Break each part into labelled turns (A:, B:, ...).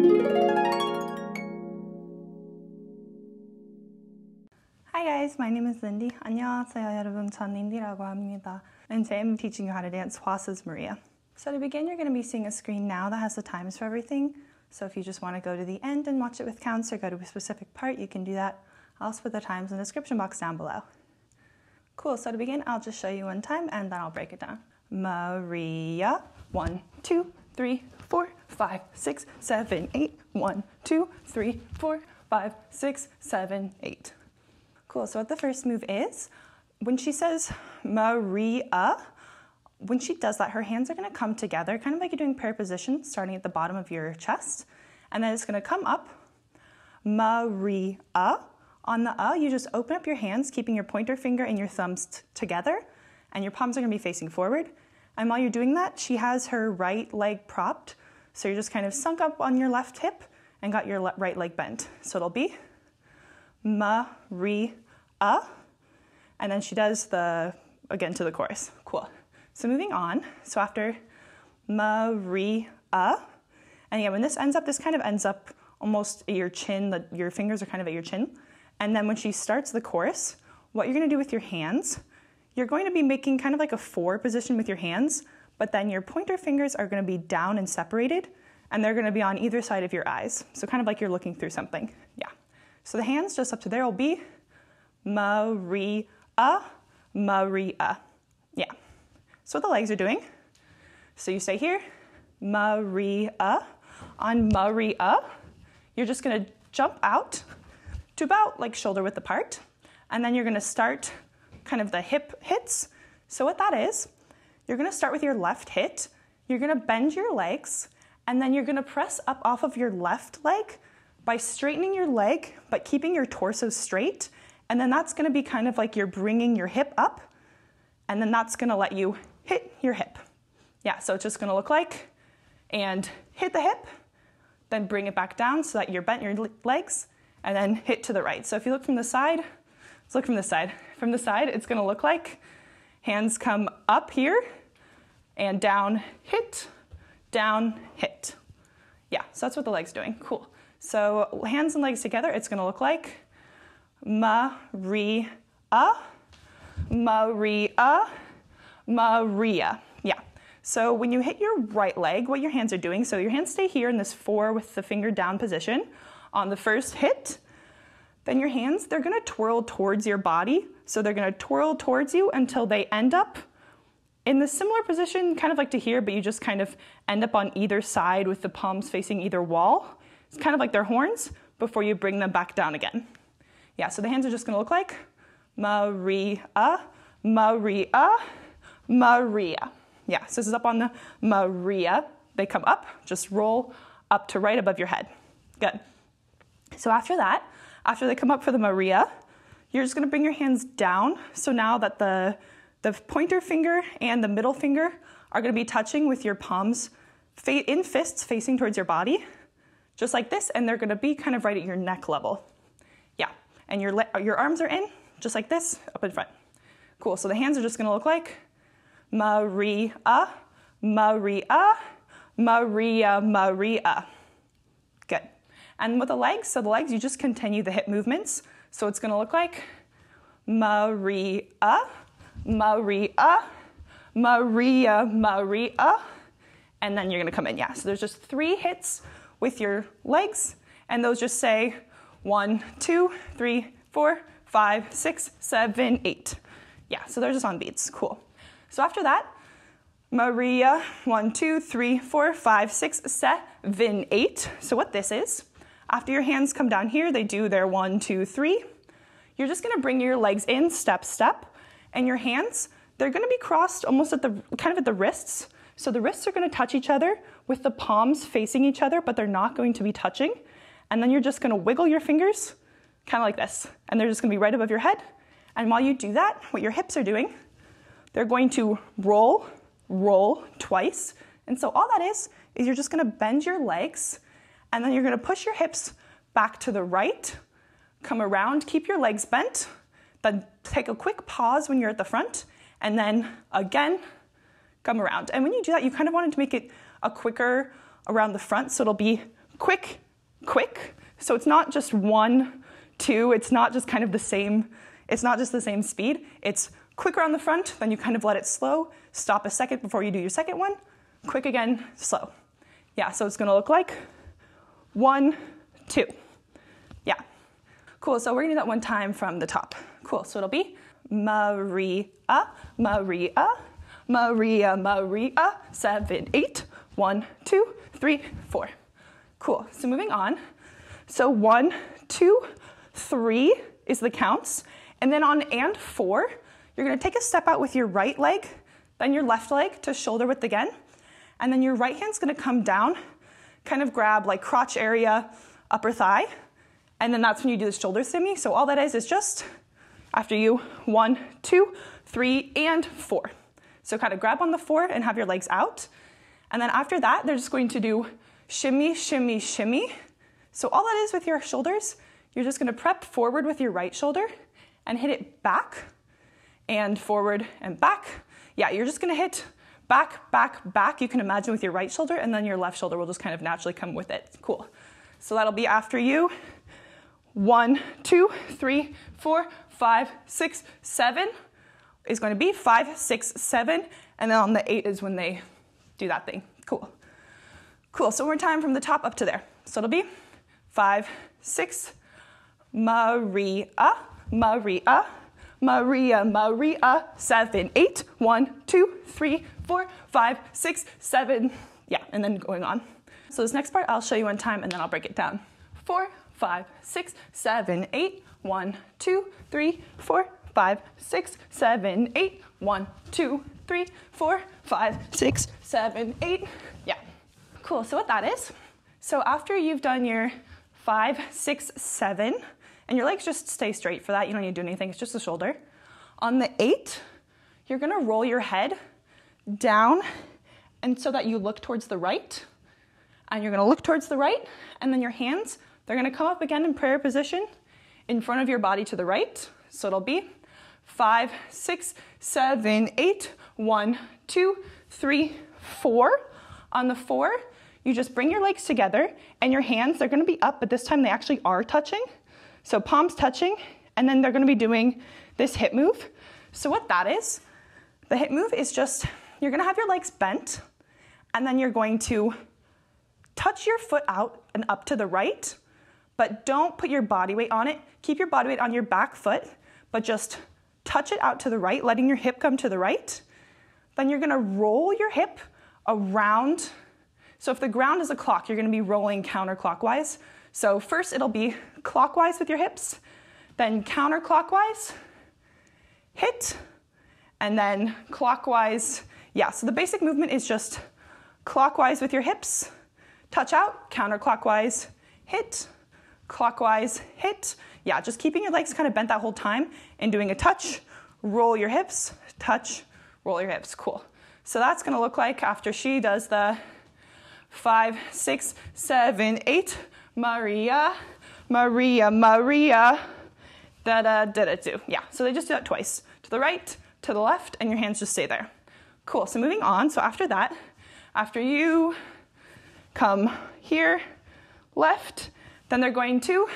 A: Hi guys, my name is Lindy. 안녕하세요 여러분, 전 Lindy라고 합니다. And today I'm teaching you how to dance HWASA's Maria. So to begin, you're going to be seeing a screen now that has the times for everything. So if you just want to go to the end and watch it with counts or go to a specific part, you can do that. I'll also put the times in the description box down below. Cool, so to begin, I'll just show you one time and then I'll break it down. Maria, 1, 2, 3, 4, 5, 6, 7, 8. 1, 2, 3, 4, 5, 6, 7, 8. Cool, so what the first move is, when she says Maria, when she does that, her hands are going to come together, kind of like you're doing prayer position, starting at the bottom of your chest, and then it's going to come up, Maria. On the you just open up your hands, keeping your pointer finger and your thumbs together, and your palms are going to be facing forward. And while you're doing that, she has her right leg propped, so you're just kind of sunk up on your left hip and got your right leg bent. So it'll be Maria, and then she does again to the chorus. Cool. So moving on, so after Maria, and again, when this kind of ends up almost at your chin, your fingers are kind of at your chin, and then when she starts the chorus, what you're going to do with your hands, you're going to be making kind of like a 4 position with your hands, but then your pointer fingers are going to be down and separated, and they're going to be on either side of your eyes, so kind of like you're looking through something. Yeah. So the hands just up to there will be Maria, Maria. Yeah. So what the legs are doing, so you say here, Maria. On Maria, you're just going to jump out to about like shoulder width apart, and then you're going to start kind of the hip hits. So what that is, you're going to start with your left hit, you're going to bend your legs, and then you're going to press up off of your left leg by straightening your leg, but keeping your torso straight. And then that's going to be kind of like you're bringing your hip up, and then that's going to let you hit your hip. Yeah, so it's just going to look like, and hit the hip, then bring it back down so that you're bent your legs, and then hit to the right. So if you look from the side, let's look from the side. From the side, it's going to look like hands come up here, and down, hit, Yeah, so that's what the leg's doing. Cool. So hands and legs together, it's going to look like Maria, Maria, Maria. Yeah. So when you hit your right leg, what your hands are doing, so your hands stay here in this 4 with the finger down position on the first hit. Then your hands, they're going to twirl towards your body. So they're going to twirl towards you until they end up in the similar position, kind of like to here, but you just kind of end up on either side with the palms facing either wall. It's kind of like their horns before you bring them back down again. Yeah, so the hands are just going to look like Maria, Maria, Maria. Yeah, so this is up on the Maria. They come up, just roll up to right above your head. Good. So after that, after they come up for the Maria, you're just going to bring your hands down. So now that the pointer finger and the middle finger are going to be touching with your palms in fists facing towards your body, just like this, and they're going to be kind of right at your neck level. Yeah, and your arms are in, just like this, up in front. Cool, so the hands are just going to look like Maria, Maria, Maria, Maria. Good. And with the legs, so the legs, you just continue the hip movements. So it's going to look like Maria, Maria, Maria, Maria, and then you're going to come in. Yeah, so there's just 3 hits with your legs, and those just say 1, 2, 3, 4, 5, 6, 7, 8. Yeah, so they're just on beats. Cool. So after that, Maria, 1, 2, 3, 4, 5, 6, 7, 8. So what this is, after your hands come down here, they do their 1, 2, 3. You're just going to bring your legs in, step, step, and your hands, they're going to be crossed almost at the wrists. So the wrists are going to touch each other with the palms facing each other, but they're not going to be touching. And then you're just going to wiggle your fingers, kind of like this, and they're just going to be right above your head. And while you do that, what your hips are doing, they're going to roll, roll twice. And so all that is you're just going to bend your legs, and then you're going to push your hips back to the right, come around, keep your legs bent, then take a quick pause when you're at the front, and then again, come around. And when you do that, you kind of wanted to make it a quicker around the front, so it'll be quick, quick. So it's not just 1, 2, it's not just kind of the same, it's not just the same speed. It's quicker on the front, then you kind of let it slow, stop a second before you do your second one, quick again, slow. Yeah, so it's gonna look like 1, 2. Yeah, cool, so we're gonna do that one time from the top. Cool, so it'll be Maria, Maria, Maria, Maria, 7, 8, 1, 2, 3, 4. Cool, so moving on. So 1, 2, 3 is the counts. And then on and 4, you're gonna take a step out with your right leg, then your left leg to shoulder width again. And then your right hand's gonna come down, kind of grab like crotch area, upper thigh. And then that's when you do the shoulder shimmy. So all that is just after you 1, 2, 3, and 4. So kind of grab on the 4 and have your legs out. And then after that, they're just going to do shimmy, shimmy, shimmy. So all that is with your shoulders, you're just gonna prep forward with your right shoulder and hit it back and forward and back. Yeah, you're just gonna hit back, back, back. You can imagine with your right shoulder, and then your left shoulder will just kind of naturally come with it. Cool. So that'll be after you 1, 2, 3, 4, 5, 6, 7 is going to be 5, 6, 7, and then on the 8 is when they do that thing. Cool. Cool, so one more time from the top up to there. So it'll be 5, 6, Maria, Maria, Maria, Maria, 7, 8, 1, 2, 3, 4, 5, 6, 7. Yeah, and then going on. So this next part I'll show you one time and then I'll break it down. 4, 5, 6, 7, 8, 1, 2, 3, 4, 5, 6, 7, 8, 1, 2, 3, 4, 5, 6, 7, 8. Yeah. Cool, so what that is, so after you've done your 5, 6, 7, and your legs just stay straight for that, you don't need to do anything, it's just the shoulder. On the 8, you're gonna roll your head down, and so that you look towards the right, and you're gonna look towards the right, and then your hands, they're gonna come up again in prayer position in front of your body to the right. So it'll be 5, 6, 7, 8, 1, 2, 3, 4. On the 4, you just bring your legs together and your hands, they're gonna be up, but this time they actually are touching. So palms touching, and then they're gonna be doing this hip move. So what that is, the hip move is just, you're gonna have your legs bent, and then you're going to touch your foot out and up to the right, but don't put your body weight on it. Keep your body weight on your back foot, but just touch it out to the right, letting your hip come to the right. Then you're gonna roll your hip around. So if the ground is a clock, you're gonna be rolling counterclockwise. So first it'll be clockwise with your hips, then counterclockwise, hit, and then clockwise. Yeah, so the basic movement is just clockwise with your hips, touch out, counterclockwise, hit, clockwise, hit. Yeah, just keeping your legs kind of bent that whole time and doing a touch, roll your hips, touch, roll your hips. Cool. So that's gonna look like after she does the 5, 6, 7, 8, Maria, Maria, Maria, da-da-da-da-do. Yeah, so they just do that twice. To the right, to the left, and your hands just stay there. Cool, so moving on. So after that, after you come here, left, then they're going to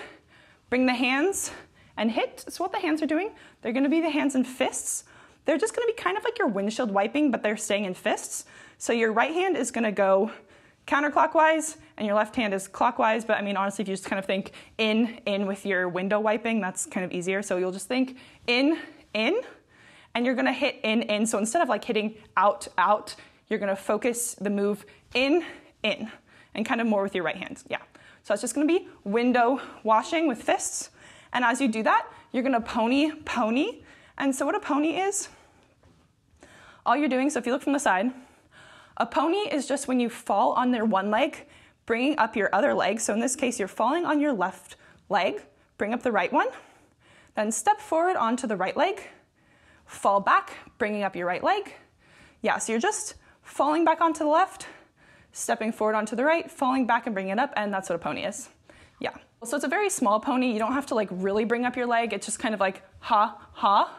A: bring the hands and hit. So what the hands are doing, they're gonna be the hands in fists. They're just gonna be kind of like your windshield wiping, but they're staying in fists. So your right hand is gonna go counterclockwise, and your left hand is clockwise, but I mean, honestly, if you just kind of think in with your window wiping, that's kind of easier. So you'll just think in, and you're gonna hit in. So instead of like hitting out, you're gonna focus the move in, and kind of more with your right hand, yeah. So it's just gonna be window washing with fists. And as you do that, you're gonna pony. And so what a pony is, all you're doing, so if you look from the side, a pony is just when you fall on their one leg, bringing up your other leg. So in this case, you're falling on your left leg, bring up the right one, then step forward onto the right leg, fall back, bringing up your right leg. Yeah, so you're just falling back onto the left, stepping forward onto the right, falling back and bringing it up, and that's what a pony is. Yeah. So it's a very small pony. You don't have to like really bring up your leg. It's just kind of like ha, ha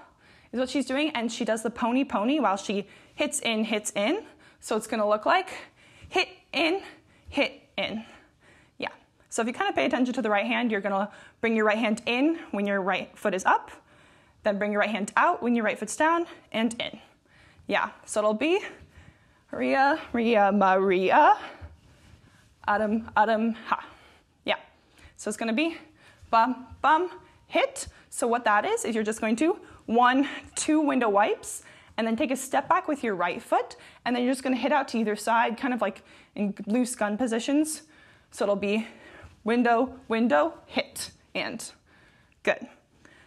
A: is what she's doing. And she does the pony while she hits in. So it's gonna look like hit in, yeah. So if you kind of pay attention to the right hand, you're gonna bring your right hand in when your right foot is up, then bring your right hand out when your right foot's down, and in. Yeah, so it'll be Maria, Maria, Adam, ha. Yeah, so it's gonna be bum, bum, hit. So what that is you're just going to 1, 2 window wipes, and then take a step back with your right foot, and then you're just gonna hit out to either side, kind of like in loose gun positions. So it'll be window, window, hit, and good.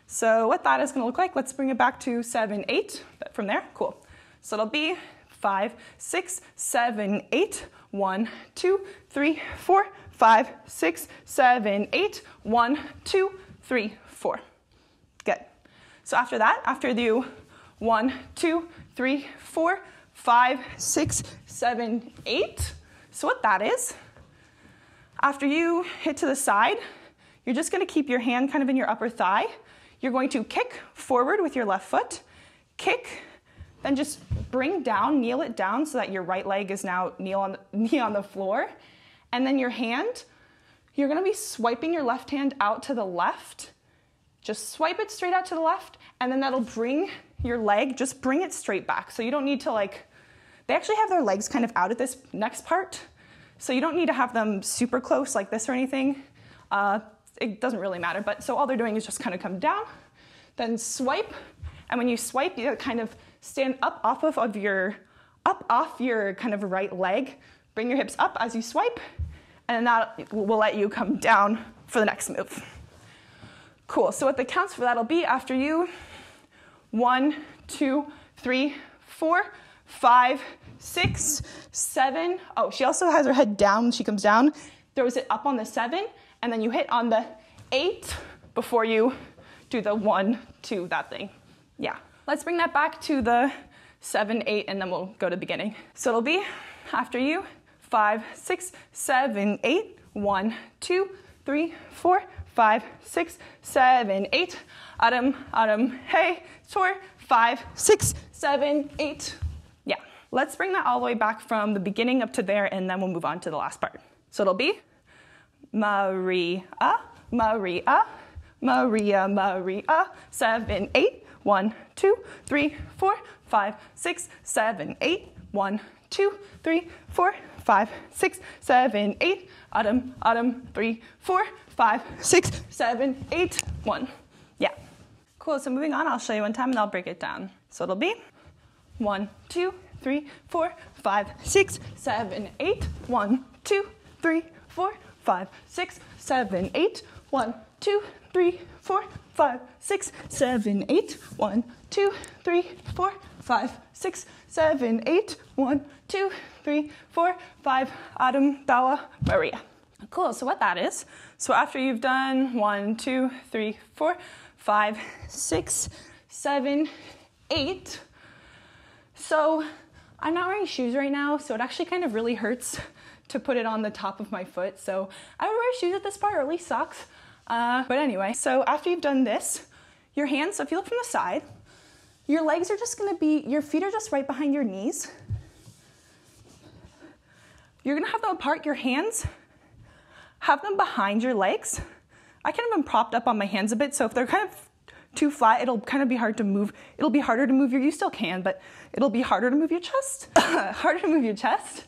A: So what that is gonna look like, let's bring it back to 7, 8, from there, cool. So it'll be 5, 6, 7, 8, 1, 2, 3, 4, 5, 6, 7, 8, 1, 2, 3, 4. Good. So after that, after you 1, 2, 3, 4, 5, 6, 7, 8. So what that is, after you hit to the side, you're just gonna keep your hand kind of in your upper thigh. You're going to kick forward with your left foot, kick, then just bring down, kneel it down so that your right leg is now knee on the floor. And then your hand, you're gonna be swiping your left hand out to the left. Just swipe it straight out to the left, and then that'll bring your leg, just bring it straight back. So you don't need to they actually have their legs kind of out at this next part. So you don't need to have them super close like this or anything. It doesn't really matter, but so all they're doing is just kind of come down, then swipe, and when you swipe, you kind of stand up off your kind of right leg, bring your hips up as you swipe, and that will let you come down for the next move. Cool, so what the counts for that'll be after you 1, 2, 3, 4, 5, 6, 7. Oh, she also has her head down when she comes down, throws it up on the 7, and then you hit on the 8 before you do the 1, 2, that thing. Yeah. Let's bring that back to the 7, 8, and then we'll go to the beginning. So it'll be after you 5, 6, 7, 8, 1, 2, 3, 4, 5, 6, 7, 8. Adam, hey, 4, 5, 6, 7, 8. Yeah. Let's bring that all the way back from the beginning up to there, and then we'll move on to the last part. So it'll be Maria, Maria, Maria, Maria, 7, 8, 1, 2, 3, 4, 5, 6, 7, 8, 1, 2, 3, 4, 5, 6, 7, 8, Adam, 3, 4, 5, 6, 7, 8, 1. Yeah. Cool, so moving on, I'll show you one time and I'll break it down. So it'll be 1, 2, 3, 4, 5, 6, 7, 8, 1, 2, 3, 4, 5, 6, 7, 8, 1, 2, 3, 4, 5, 6, 7, 8, 1, 2, 3, 4, 5, 6, 7, 8, 1, 2, 3, 4, 5, Adam, Dawa, Maria. Cool, so what that is, so after you've done 1, 2, 3, 4, 5, 6, 7, 8, so I'm not wearing shoes right now, so it actually kind of really hurts to put it on the top of my foot, so I would wear shoes at this part, or at least socks. But anyway, so after you've done this, your hands, so if you look from the side, your legs are just gonna be, your feet are just right behind your knees. You're gonna have them apart, your hands, have them behind your legs. I kind of been propped up on my hands a bit, so if they're kind of too flat, it'll kind of be hard to move. It'll be harder to move you still can, but it'll be harder to move your chest. Harder to move your chest.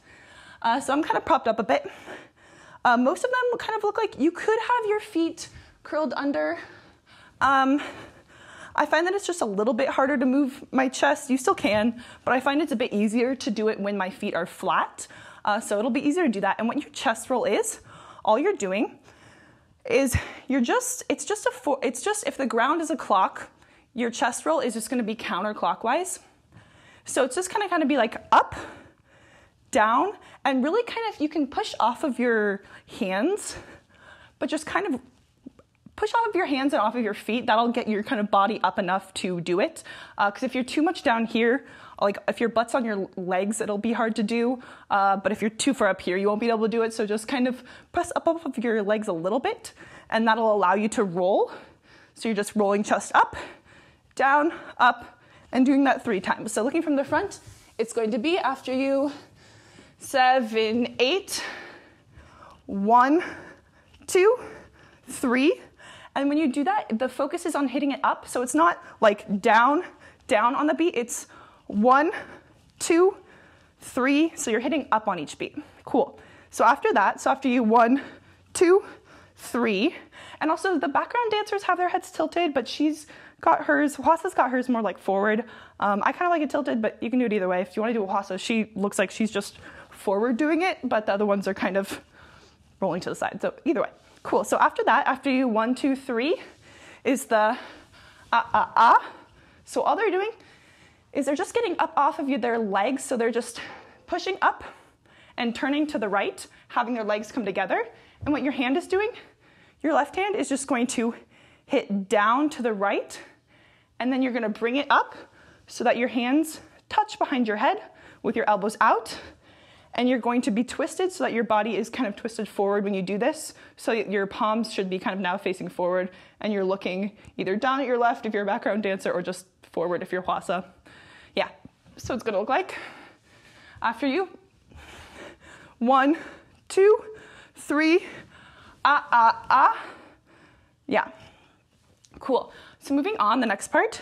A: So I'm kind of propped up a bit. Most of them will kind of look like you could have your feet curled under. I find that it's just a little bit harder to move my chest. You still can, but I find it's a bit easier to do it when my feet are flat. So it'll be easier to do that. And what your chest roll is, all you're doing is it's just if the ground is a clock, your chest roll is just gonna be counterclockwise. So it's just kind of be like up, down, and really kind of, you can push off of your hands, but just kind of push off of your hands and off of your feet. That'll get your kind of body up enough to do it. Because if you're too much down here, like if your butt's on your legs, it'll be hard to do. But if you're too far up here, you won't be able to do it. So just kind of press up off of your legs a little bit, and that'll allow you to roll. So you're just rolling chest up, down, up, and doing that 3 times. So looking from the front, it's going to be after you 7, 8, 1, 2, 3. And when you do that, the focus is on hitting it up. So it's not like down, down on the beat. It's 1, 2, 3. So you're hitting up on each beat. Cool. So after that, so after you 1, 2, 3. And also the background dancers have their heads tilted, but she's got hers, HWASA's got hers more like forward. I kind of like it tilted, but you can do it either way. If you want to do a HWASA, she looks like she's just forward doing it, but the other ones are kind of rolling to the side. So either way. Cool. So after that, after you 1, 2, 3 is the So all they're doing is they're just getting up off of their legs. So they're just pushing up and turning to the right, having their legs come together. And what your hand is doing, your left hand is just going to hit down to the right, and then you're going to bring it up so that your hands touch behind your head with your elbows out. And you're going to be twisted so that your body is kind of twisted forward when you do this. So your palms should be kind of now facing forward, and you're looking either down at your left if you're a background dancer or just forward if you're HWASA. Yeah, so it's going to look like after you 1, 2, 3, Yeah, cool. So moving on, the next part.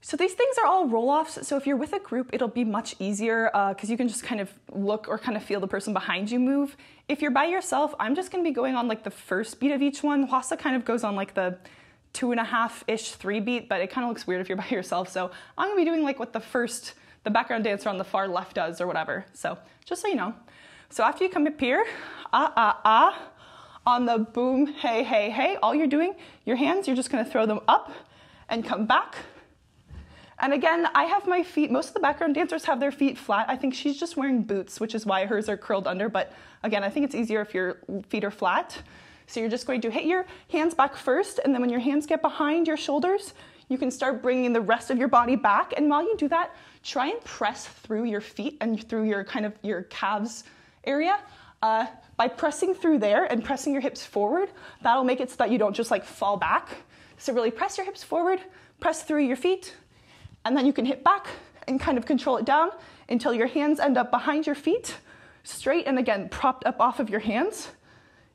A: So these things are all roll-offs. So if you're with a group, it'll be much easier because you can just kind of look or kind of feel the person behind you move. If you're by yourself, I'm just going to be going on like the first beat of each one. HWASA kind of goes on like the 2.5-ish, 3 beat, but it kind of looks weird if you're by yourself. So I'm going to be doing like what the background dancer on the far left does or whatever. So just so you know. So after you come up here, on the boom, hey, hey, hey, all you're doing, your hands, you're just going to throw them up and come back. And again, I have my feet, most of the background dancers have their feet flat. I think she's just wearing boots, which is why hers are curled under. But again, I think it's easier if your feet are flat. So you're just going to hit your hands back first. And then when your hands get behind your shoulders, you can start bringing the rest of your body back. And while you do that, try and press through your feet and through your kind of your calves area. By pressing through there and pressing your hips forward, that'll make it so that you don't just like fall back. So really press your hips forward, press through your feet, and then you can hit back and kind of control it down until your hands end up behind your feet, straight and again, propped up off of your hands.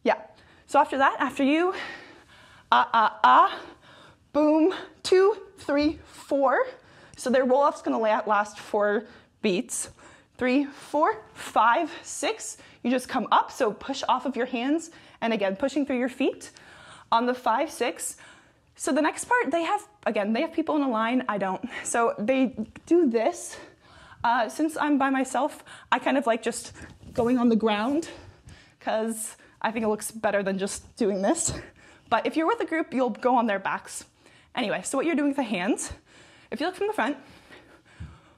A: Yeah, so after that, after you, boom, 2, 3, 4. So their roll-off's gonna last 4 beats. 3, 4, 5, 6. You just come up, so push off of your hands, and again, pushing through your feet. On the 5, 6, so the next part, they have people in a line, I don't. So they do this. Since I'm by myself, I kind of like just going on the ground, because I think it looks better than just doing this. But if you're with a group, you'll go on their backs. Anyway, so what you're doing with the hands, if you look from the front,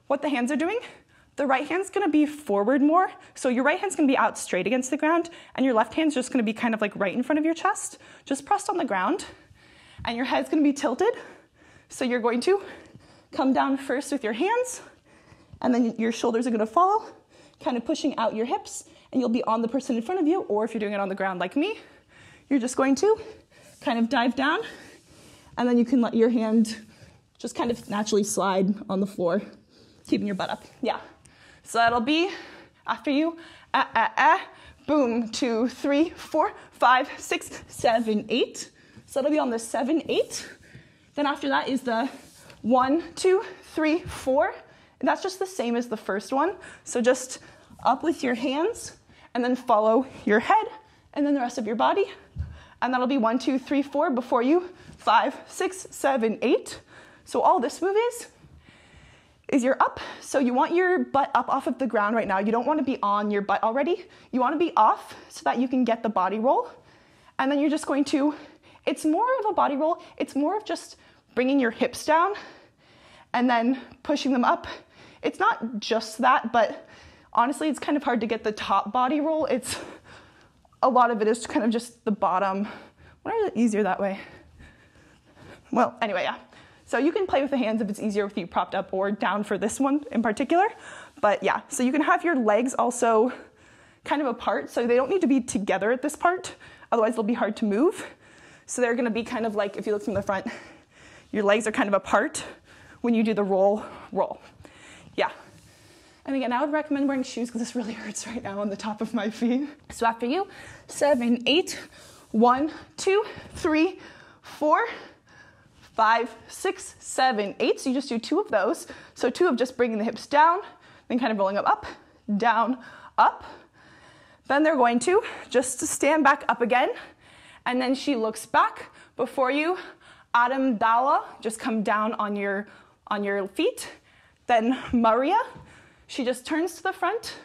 A: what the hands are doing, the right hand's gonna be forward more. So your right hand's gonna be out straight against the ground, and your left hand's just gonna be kind of like right in front of your chest, just pressed on the ground, and your head's gonna be tilted. So you're going to come down first with your hands, and then your shoulders are gonna follow, kind of pushing out your hips, and you'll be on the person in front of you, or if you're doing it on the ground like me, you're just going to kind of dive down, and then you can let your hand just kind of naturally slide on the floor, keeping your butt up. Yeah. So that'll be after you, boom, 2, 3, 4, 5, 6, 7, 8. So that'll be on the 7, 8. Then after that is the 1, 2, 3, 4. And that's just the same as the first one. So just up with your hands, and then follow your head, and then the rest of your body. And that'll be 1, 2, 3, 4 before you, 5, 6, 7, 8. So all this move is you're up. So you want your butt up off of the ground right now. You don't want to be on your butt already. You want to be off so that you can get the body roll. And then you're just going to, it's more of a body roll. It's more of just bringing your hips down and then pushing them up. It's not just that, but honestly, it's kind of hard to get the top body roll. A lot of it is kind of just the bottom. Why is it easier that way? Well, anyway, yeah. So you can play with the hands if it's easier with you propped up or down for this one in particular. But yeah, so you can have your legs also kind of apart. So they don't need to be together at this part. Otherwise, they'll be hard to move. So they're going to be kind of like, if you look from the front, your legs are kind of apart when you do the roll. Yeah. And again, I would recommend wearing shoes because this really hurts right now on the top of my feet. So after you, 7, 8, 1, 2, 3, 4, 5, 6, 7, 8. So you just do 2 of those. So 2 of just bringing the hips down, then kind of rolling up, down, up. Then they're going to just stand back up again. And then she looks back before you. Adam Dala, just come down on your feet. Then Maria, she just turns to the front.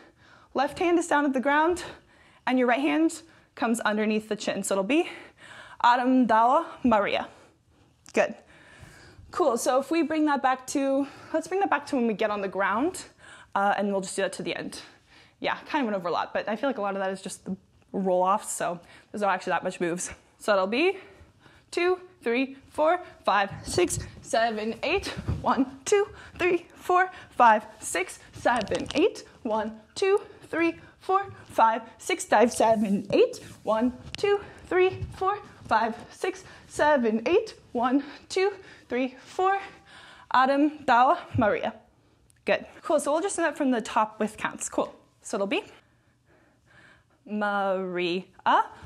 A: Left hand is down at the ground. And your right hand comes underneath the chin. So it'll be Adam Dala Maria. Good. Cool, so if we bring that back to, let's bring that back to when we get on the ground, and we'll just do that to the end. Yeah, kind of an overlap, but I feel like a lot of that is just the roll-offs, so there's not actually that much moves. So it'll be 2, 3, 4, 5, 6, 7, 8. 1, 2, 3, 4, 5, 6, 7, 8. 1, 2, 3, 4, 5, 6, 7, 8. 1, 2, 3, 4, 5, 6, 7, 8. 1, 2, 3, 4. Adam, Dala, Maria. Good. Cool, so we'll just do that from the top with counts. Cool. So it'll be Maria,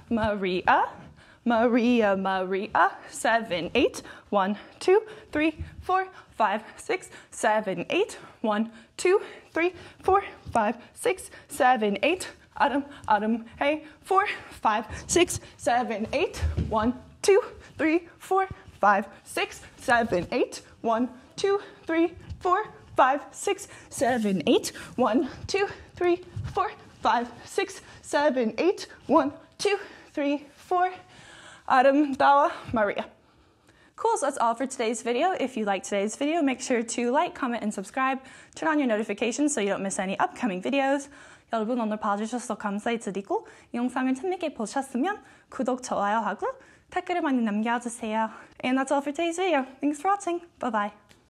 A: Maria, Maria, Maria, 7, 8. 1, 2, 3, 4, 5, 6, 7, 8. 1, 2, 3, 4, 5, 6, 7, 8. Adam, Adam, hey, 4, 5, 6, 7, 8. 1, 2, 3, 4, 5, 6, 7, 8. 1, 2, 3, 4, 5, 6, 7, 8. 1, 2, 3, 4, 5, 6, 7, 8. 1, 2, 3, 4. Adam, Dala, Maria. Cool, so that's all for today's video. If you liked today's video, make sure to like, comment, and subscribe. Turn on your notifications so you don't miss any upcoming videos. 여러분 오늘 봐주셔서 감사드리고 이 영상을 재미있게 보셨으면 구독, 좋아요 하고 댓글을 많이 남겨주세요. And that's all for today's video. Thanks for watching. Bye-bye.